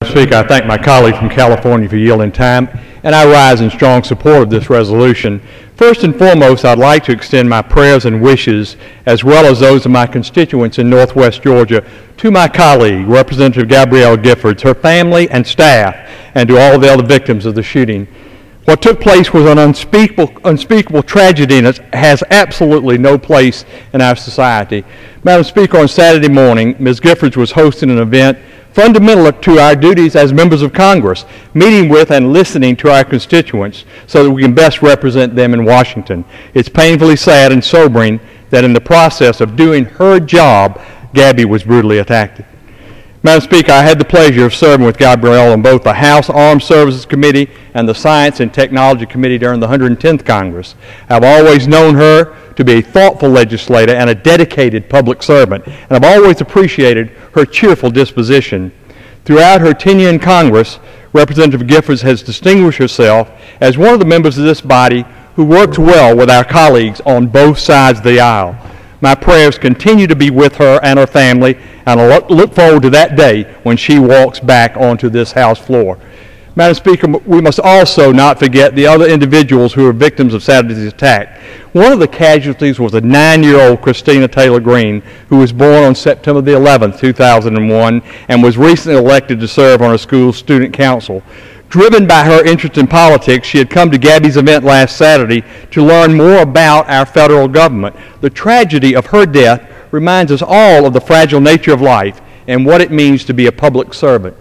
Speaker, I thank my colleague from California for yielding time, and I rise in strong support of this resolution. First and foremost, I'd like to extend my prayers and wishes, as well as those of my constituents in Northwest Georgia, to my colleague, Representative Gabrielle Giffords, her family and staff, and to all the other victims of the shooting. What took place was an unspeakable tragedy and has absolutely no place in our society. Madam Speaker, on Saturday morning, Ms. Giffords was hosting an event fundamental to our duties as members of Congress, meeting with and listening to our constituents so that we can best represent them in Washington. It's painfully sad and sobering that in the process of doing her job, Gabby was brutally attacked. Madam Speaker, I had the pleasure of serving with Gabrielle on both the House Armed Services Committee and the Science and Technology Committee during the 110th Congress. I've always known her to be a thoughtful legislator and a dedicated public servant, and I've always appreciated her cheerful disposition. Throughout her tenure in Congress, Representative Giffords has distinguished herself as one of the members of this body who works well with our colleagues on both sides of the aisle. My prayers continue to be with her and her family, and I look forward to that day when she walks back onto this House floor. Madam Speaker, we must also not forget the other individuals who were victims of Saturday's attack. One of the casualties was a 9-year-old Christina Taylor Green, who was born on September the 11th, 2001, and was recently elected to serve on our school's student council. Driven by her interest in politics, she had come to Gabby's event last Saturday to learn more about our federal government. The tragedy of her death reminds us all of the fragile nature of life and what it means to be a public servant.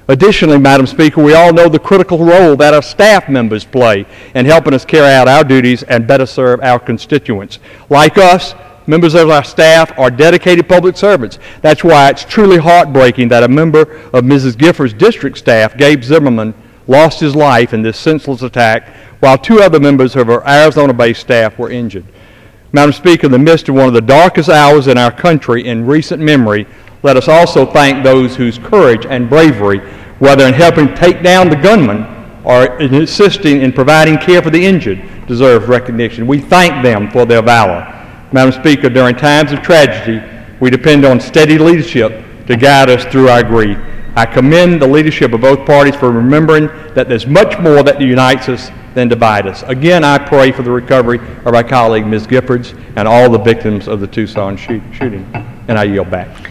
Additionally, Madam Speaker, we all know the critical role that our staff members play in helping us carry out our duties and better serve our constituents. Like us, members of our staff are dedicated public servants. That's why it's truly heartbreaking that a member of Mrs. Giffords' district staff, Gabe Zimmerman, lost his life in this senseless attack, while 2 other members of our Arizona-based staff were injured. Madam Speaker, in the midst of one of the darkest hours in our country in recent memory, let us also thank those whose courage and bravery, whether in helping take down the gunman or in assisting in providing care for the injured, deserve recognition. We thank them for their valor. Madam Speaker, during times of tragedy, we depend on steady leadership to guide us through our grief. I commend the leadership of both parties for remembering that there's much more that unites us than divides us. Again, I pray for the recovery of our colleague, Ms. Giffords, and all the victims of the Tucson shooting. And I yield back.